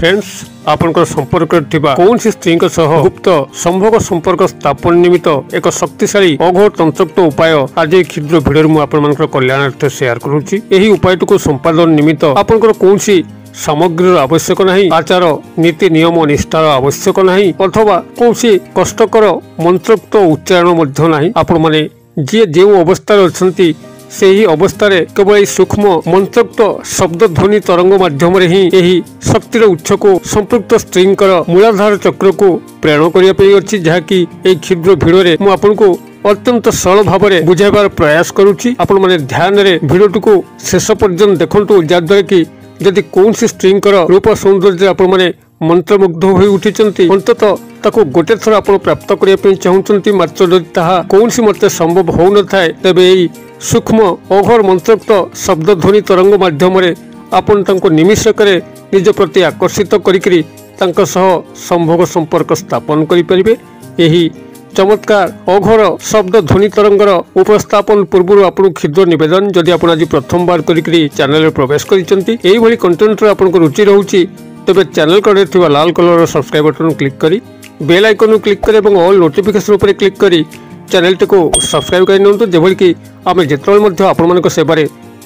Friends आपनकर संपर्क थिबा कौन स्त्री गुप्त संभोग संपर्क स्थापन निमित्त एक शक्तिशाली अघोर तंत्रोक्त उपाय आज क्षुद्र भिडियो मु आपनकर कल्याणार्थ शेयर करूची। एही उपायटुकु संपादन निमित्त आपनकर कौनसी सामग्री आवश्यक नहीं, आचार नीति नियम निष्ठार आवश्यक नहीं, अथवा कौनसी कष्टकर मंत्रोक्त उच्चारण मध्य नहीं। आपण माने जे जो अवस्था अछंती सेही अवस्था केवल सूक्ष्म मंत्रोक्त शब्द ध्वनि तरंग माध्यम ही शक्तिर उत्स को संपृक्त स्त्री मूलाधार चक्र को प्रेरण करने जहाँकि क्षुद्र भिडियो मु आपको अत्यंत सरल भाव में बुझाइबार प्रयास करुच्ची। आपण माने ध्यान रे भिडियो को शेष पर्यंत देखंतु जहाँद्वारा कि जदि कौन स्त्री रूप सौंदर्य आपण माने मंत्रमुग्ध हो उठी अंततः ताको गोटे थर आप प्राप्त करने चाहूँगी, मात्र जदि ताहा कौन मत संभव हो न थाए तेबे सूक्ष्म अघोर मंत्रोक्त शब्द ध्वनि तरंग माध्यम आपण तांको निमिषक निज प्रति आकर्षित करिकरी तांको सह संभोग संपर्क स्थापन करि परिबे। एही चमत्कार अघोर शब्द ध्वनि तरंगर उपस्थापन पूर्व आपन क्षुद्र निवेदन, जदि आपण आज प्रथम बार करिकरी चैनल प्रवेश करिसंती एही भली कंटेंट आपन रुचि रहउची तेबे चैनल कड़े थिबा लाल कलर सब्सक्राइब बटन क्लिक करी बेल आइकन क्लिक करी एवं ऑल नोटिफिकेशन उपर क्लिक करी चैनल टी को सब्सक्राइब कर नियंतु, जेभली कि आमे जेतबेले मध्ये आपनमानक सेवारे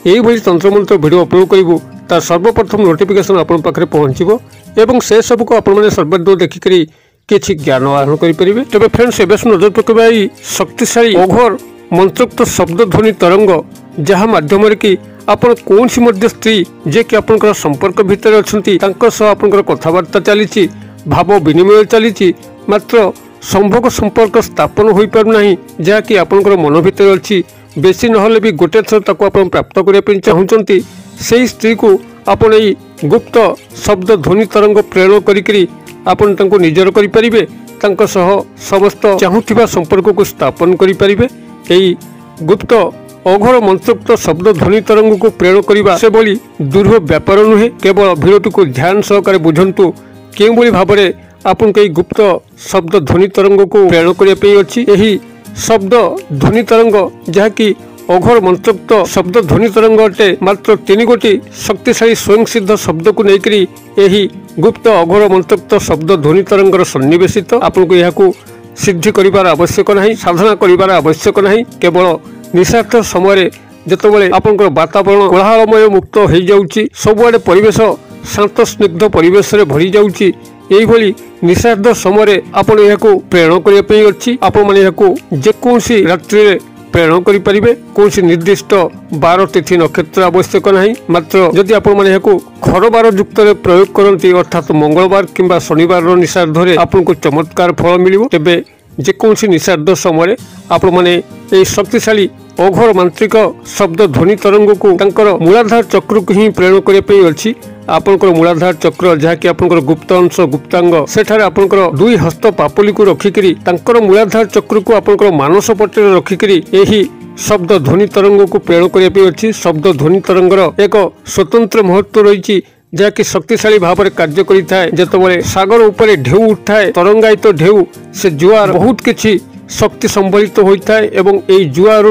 एही भली तंत्र मंत्र वीडियो अपलोड करिवु तार सर्वप्रथम नोटिफिकेशन आपन पाखरे पहुंचीबो एवं से सब को आपण माने सर्वदो देखि करी किछि ज्ञान आरोहण करि परिबे। तबे फ्रेंड्स एबे नजर पकेबा शक्तिशाली अघोर मंत्रोक्त शब्द ध्वनि तरंग जहाँ माध्यम कि आपण कौन सी मध्य स्त्री जे कि आपनकर संपर्क भितर अछंती तांको सह आपनकर कथावार्ता चलीची, भाव विनिमय चलीची, मात्र संभोग संपर्क स्थापन हो पार नहीं जहाँकि आपनकर मन भितर अच्छी बेसी नहले भी गोटे थर ताको आपण प्राप्त करने चाहूँगी। से स्त्री को आपण यही गुप्त शब्द ध्वनि तरंग प्रेरण करी आपण तांको निजर करि परिबे, तांको सह समस्त चाहूथिबा संपर्क को स्थापन करि परिबे। एही गुप्त अघोर मंत्रोक्त शब्द ध्वनि तरंग को प्रेरण करने से भली दुर्ह व्यापार नुहे। केवल भिडियो को ध्यान सहकारे बुझंतु केउ भली भाबरे आपन के गुप्त शब्द ध्वनि तरंग को प्रेरण करने अच्छी। यही शब्द ध्वनि तरंग जहाँकि अघोर मंत्रोक्त शब्द ध्वनि तरंग अटे, मात्र 3 गोटी शक्तिशाली स्वयं सिद्ध शब्द को लेकरी यही गुप्त अघोर मंत्रोक्त शब्द ध्वनि तरंगर सन्निवेशित। आपन को यहाकू सिद्धि करिवार आवश्यक नहीं, साधना करिवार आवश्यक नहीं। केवल निशार्थ समय जितेबाला आपनकर वातावरण कोलाहलमय मुक्त हो जाउची, सबुआडे परिवेश शांत स्निग्ध परिवेश रे भरी जाउची, यही भली निषाद समय आपण यहाकू प्रेरण करने अच्छी। आपण माने यहाकू जेकोसी रात्रि प्रेरण करि परिबे, कोनसी निर्दिष्ट बार तिथि नक्षत्र आवश्यक नहीं, मात्र जदि आपण माने यहाकू खर बार युक्त प्रयोग करती अर्थात मंगलवार किंबा शनिवार निषाद आपन को चमत्कार फल मिलिबो। तेबे जेकोसी निषाद समय आपण माने ए शक्तिशाली अघोर मांत्रिक शब्द ध्वनि तरंग को तांकर मूलाधार चक्र को ही प्रेरण करने अच्छी। आपनकर मूलाधार चक्र जहाँकि आपनकर गुप्त अंश गुप्तांग सेठारे आपनकर 2 हस्त पापुली को रखिकरी तांकर मूलाधार चक्र को आपनकर मानस पट्टे रखिकरी एही शब्द ध्वनि तरंग को प्रेरण करने अच्छी। शब्द ध्वनि तरंगर एक स्वतंत्र महत्व रही जहाँकि शक्तिशाली भाव में कार्य करिथाए। जेतेबेले सागर उपरे ढेउ उठाए तरंगायित ढेउ से जुआर बहुत किछि शक्ति संबलित होता है एवं यही जुआर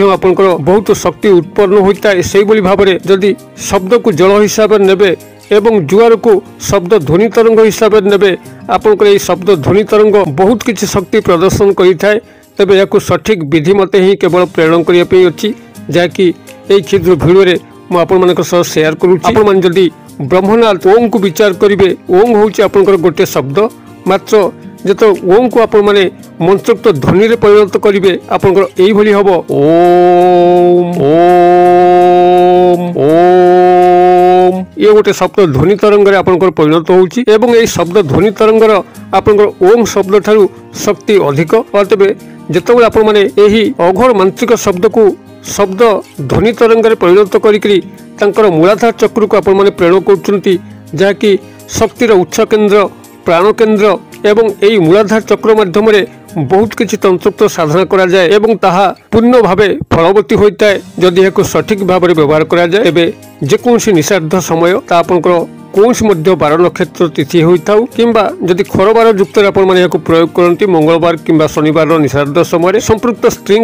आपनकर बहुत शक्ति उत्पन्न होता है। से भाव में जदि शब्द को जल हिसाब से नेबे एवं जुआर को शब्द ध्वनि तरंग हिसाब से नेबे आपनकर यही शब्द ध्वनि तरंग बहुत किछि शक्ति प्रदर्शन करिथाए। तेबे याकू सठिक विधि मते ही केवल प्रेरण करने अच्छी, जहाँकि यही क्षुद्र भिडियो मु आपण मानक सह शेयर करूची। आपण मान जदि ब्रह्मनाथ ओम को विचार करिवे, ओम होउची आपनकर गोटे शब्द, मात्र जेतो ओम को आपण माने मंत्रोक्त ध्वनि रे परिणत करिवे आपनकर एही भली हबो ओम ओम ओम। ये गोटे शब्द ध्वनि तरंग रे आपनकर परिणत होउची एवं एही शब्द ध्वनि तरंगर आपनकर ओम शब्द ठारू शक्ति अधिक। तेबे जेतबेले आपण माने एही अघोर मांत्रिक शब्द को शब्द ध्वनि तरंग रे परिणत करिकरी तांकर मूलाधार चक्र को आपण माने प्रेरण करछंती, जहाँकि शक्तिर उच्च केंद्र प्राण केंद्र एवं यही मूलाधार चक्र माध्यम बहुत किसी तंत्रोक्त साधना करा जाए एवं ताहा पूर्ण भावे फलवती होता है जदि यह सठिक भाव में व्यवहार करा जाए। तेबे जेकोसी निषाद समय ता आपनकर कौन मध्य बार नक्षत्र तिथि होता किंबा जदि खर बार युक्त प्रयोग करती मंगलवार किंबा शनिवार निषाद समय संपृक्त स्त्री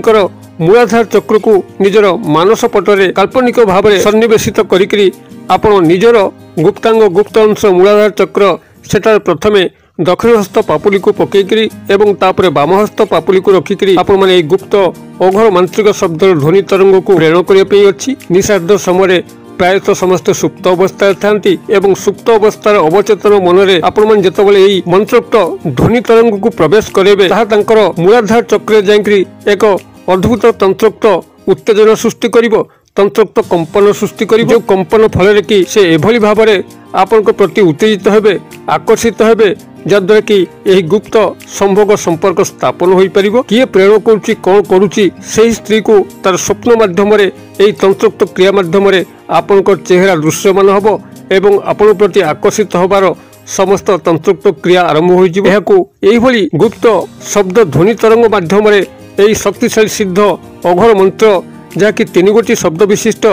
मूलाधार चक्र को निजर मानस पटरे काल्पनिक भाव में सन्निवेशित करिकरी ଆପଣ ନିଜର ଗୁପ୍ତାଙ୍ଗ ଗୁପ୍ତ ଅଂଶ ମୂଳାଧାର ଚକ୍ର ସେଠାରେ ପ୍ରଥମେ ଦକ୍ଷିଣ ହସ୍ତ ପାପୁଲିକୁ ପକେଇକିରି ଏବଂ ତାପରେ ବାମ ହସ୍ତ ପାପୁଲିକୁ ରଖିକିରି ଆପଣମାନେ ଏହି ଗୁପ୍ତ ଅଘୋର ମାନ୍ତ୍ରିକ ଶବ୍ଦର ଧ୍ୱନି ତରଙ୍ଗକୁ ପ୍ରେରଣ କରିବା ପାଇଁ ଅଛି। ନିଶାର୍ଦ୍ଧ ସମୟରେ ପ୍ରାୟତଃ ସମସ୍ତେ ସୁପ୍ତ ଅବସ୍ଥାରେ ଥାନ୍ତି ଏବଂ ସୁପ୍ତ ଅବସ୍ଥାର ଅବଚେତନ ମନରେ ଆପଣମାନେ ଯେତେବେଳେ ଏହି ମନ୍ତ୍ରୋକ୍ତ ଧ୍ୱନି ତରଙ୍ଗକୁ ପ୍ରବେଶ କରାଇବେ ତାହା ତାଙ୍କର ମୂଳାଧାର ଚକ୍ରରେ ଯାଇକରି ଏକ ଅଦ୍ଭୁତ ତନ୍ତ୍ରୋକ୍ତ ଉତ୍ତେଜନା ସୃଷ୍ଟି କରିବ, ତନ୍ତ୍ରୋକ୍ତ କମ୍ପନ ସୃଷ୍ଟି କରିବ। ଯେଉଁ କମ୍ପନ ଫଳରେ କି ସେ ଏଭଳି ଭାବରେ ଆପଣଙ୍କ ପ୍ରତି ଉତ୍ତେଜିତ ହେବେ, ଆକର୍ଷିତ ହେବେ, ଯାଦ୍ୱାରା କି ଏହି ଗୁପ୍ତ ସମ୍ଭୋଗ ସମ୍ପର୍କ ସ୍ଥାପନ ହୋଇପାରିବ। କିଏ ପ୍ରେରଣ କରୁଛି, କ'ଣ କରୁଛି, ସେହି ସ୍ତ୍ରୀକୁ ତାର ସ୍ୱପ୍ନ ମାଧ୍ୟମରେ ଏହି ତନ୍ତ୍ରୋକ୍ତ କ୍ରିୟା ମାଧ୍ୟମରେ ଆପଣଙ୍କ ଚେହେରା ଦୃଶ୍ୟମାନ ହେବ ଏବଂ ଆପଣଙ୍କ ପ୍ରତି ଆକର୍ଷିତ ହେବାର ସମସ୍ତ ତନ୍ତ୍ରୋକ୍ତ କ୍ରିୟା ଆରମ୍ଭ ହୋଇଯିବ। ଏହାକୁ ଏହିଭଳି ଗୁପ୍ତ ଶବ୍ଦ ଧ୍ୱନି ତରଙ୍ଗ ମାଧ୍ୟମରେ ଏହି ଶକ୍ତିଶାଳୀ ସିଦ୍ଧ ଅଘୋର ମନ୍ତ୍ର ଯାହାକି 3 ଗୋଟି ଶବ୍ଦ ବିଶିଷ୍ଟ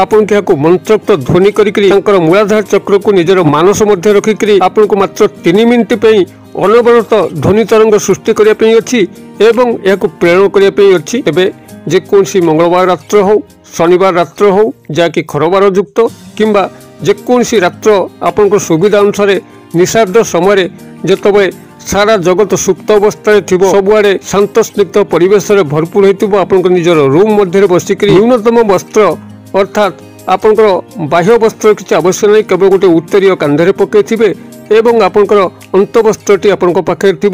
ଆପଣଙ୍କୁ ଏହାକୁ ମନ୍ତ୍ରୋକ୍ତ ଧ୍ୱନି କରିକିରି ତାଙ୍କର ମୂଳାଧାର ଚକ୍ରକୁ ନିଜର ମାନସ ମଧ୍ୟ ରଖିକିରି ଆପଣଙ୍କୁ ମାତ୍ର 3 ମିନିଟ୍ ପାଇଁ ଅନବରତ ଧ୍ୱନି ତରଙ୍ଗ ସୃଷ୍ଟି କରିବା ପାଇଁ ଅଛି ଏବଂ ଏହାକୁ ପ୍ରେରଣ କରିବା ପାଇଁ ଅଛି। ତେବେ ଯେକୌଣସି ମଙ୍ଗଳବାର ରାତ୍ର ହେଉ, ଶନିବାର ରାତ୍ର ହେଉ, ଯାହାକି ଖରବାର ଯୁକ୍ତ କିମ୍ବା ଯେକୌଣସି ରାତ୍ର ଆପଣଙ୍କ ସୁବିଧା ଅନୁସାରେ ନିଶାର୍ଦ୍ଧ ସମୟରେ ଯେତେବେଳେ सारा जगत सुप्त अवस्था थी सबुआड़े शांत स्निग्ध परिवेश भरपूर होता आपंकर निजर रूम मध्य बसिक न्यूनतम वस्त्र अर्थात आपंकर बाह्य वस्त्र किसी आवश्यक नहीं केवल गोटे उत्तरीय कांधे पकईथे एवं आपंकर अंत वस्त्रटी आपंक पाखे थी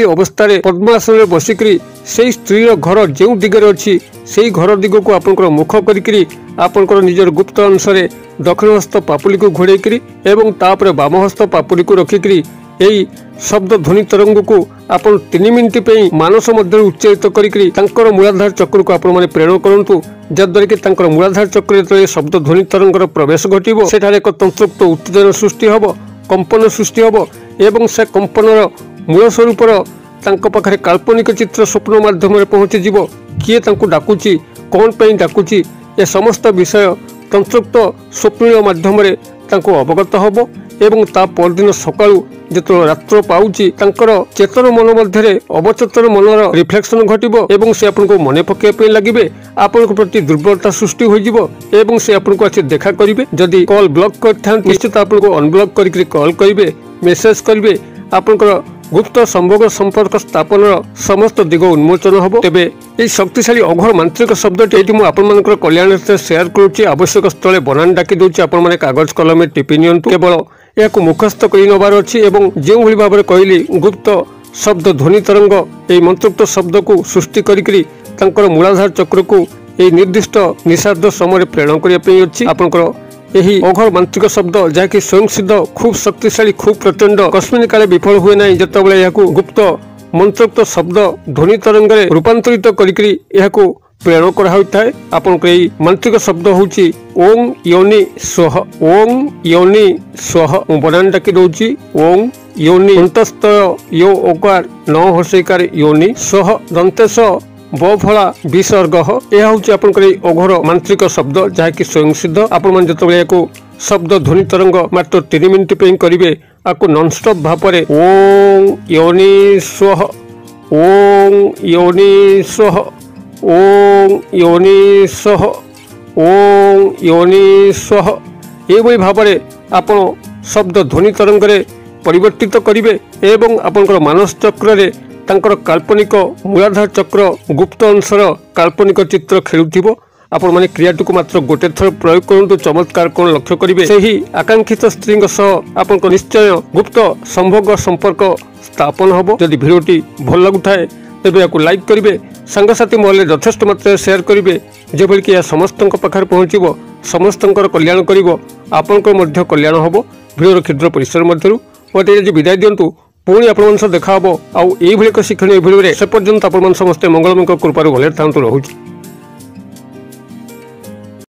अवस्था पद्मासन बसिक से स्त्री घर जो दिगरे अच्छी से घर दिग को आपंकर मुख करी आपंकर निजर गुप्त अंशरे दक्षिण हस्त पापुली को घोड़ेकरी एवं तापर बाम हस्त पापुली को रखिकी यही शब्द ध्वनि तरंग को आप 3 मिनिट मानस मध्य उच्चारित कर मूलाधार चक्र को आपण प्रेरण करूँ जद्वारा कि मूलाधार चक्र जो शब्द ध्वनि तरंगर प्रवेश घटव से एक तंत्रोक्त उत्तेजन सृष्टि हम कंपन सृष्टि हम एवं से कंपनर मूल स्वरूपर पाखे काल्पनिक चित्र स्वप्न माध्यम पहुँची किए डाकुची कौन पर डाकुची ए समस्त विषय तंत्रोक्त स्वप्न माध्यम अवगत हम एवं ता परदिन सकाळु जो रात्र पाउची चेतन मन मध्य अवचेतन मनर रिफ्लेक्शन घटिबो एवं से आपको मन पकड़ लगे आपण प्रति दुर्बलता सृष्टि हो से आपको आसी देखा करेंगे जदि कॉल ब्लॉक कर निश्चित आपको अनब्लॉक करके कॉल करेंगे मेसेज करेंगे आपंकर गुप्त संभोग संपर्क स्थापन समस्त दिग उन्मोचन हम तेबे ये शक्तिशाली अघोर मांत्रिक शब्दटी ये मुझे कल्याण शेयर करुच्ची आवश्यक स्थले बनान डाकी दूसरी आपण कागज कलम टिपि नि केवल यह मुखस्थ कर नबार अच्छी जो भाव में कहली गुप्त शब्द ध्वनि तरंग ये मंत्रोक्त शब्द को सृष्टि कर मूलाधार चक्र को ये निर्दिष्ट निषाद समय प्रेरण करने आपंकर यही अघोर मांत्रिक शब्द जहाँकि स्वयं सिद्ध खूब शक्तिशाली खूब प्रचंड कस्मिन काले विफल हुए ना जितेबाला यह गुप्त मंत्रोक्त शब्द ध्वनि तरंग रूपांतरित कर प्रेरण कराए आपंकर मांत्रिक शब्द हूँ ओं योनि स्वह ओं योनि स्वह बनान डाकी दौची ओं योनि अंतस्थ यो ओकार न हर्षिकार योनि स्वह दंतेश बफला विसर्ग यह हूँ आपंकर अघोर मांत्रिक शब्द जहाँकि स्वयं सिद्ध आपण जो शब्द ध्वनि तरंग मात्र 3 मिनिट करेंगे आपको नॉनस्टॉप भाव में ओं योनि स्वह ओं योनि स्वह ओं योनि स्वह ओं योनि स्वह ये भाव में आपण शब्द ध्वनि तरंग परिवर्तित करेंगे एवं आपंकर मानस चक्र तांकर काल्पनिक मूलाधार चक्र गुप्त अंशर काल्पनिक चित्र खेलुथिबो आपण माने क्रियाटी को मात्र गोटे थर प्रयोग करंतु चमत्कार कौन लक्ष्य करेंगे से ही आकांक्षित स्त्री आपण निश्चय गुप्त संभोग संपर्क स्थापन हम जदि भिडियोटी भल लगुए तेज या लाइक करेंगे सांगसाथी महल यथेष्ट मात्रा शेयर करेंगे जो कि यह समस्त पाखे पहुँचो समस्त कल्याण कर आपंकर कल्याण हम भिडियोर क्षुद्र परिसर मध्य मत विदाय दिंतु पुणी आपण देखा आउ एक शिक्षणीय भिडियो से पर्यंत आपण समस्ते मंगलमय कृपार भले था रोचे।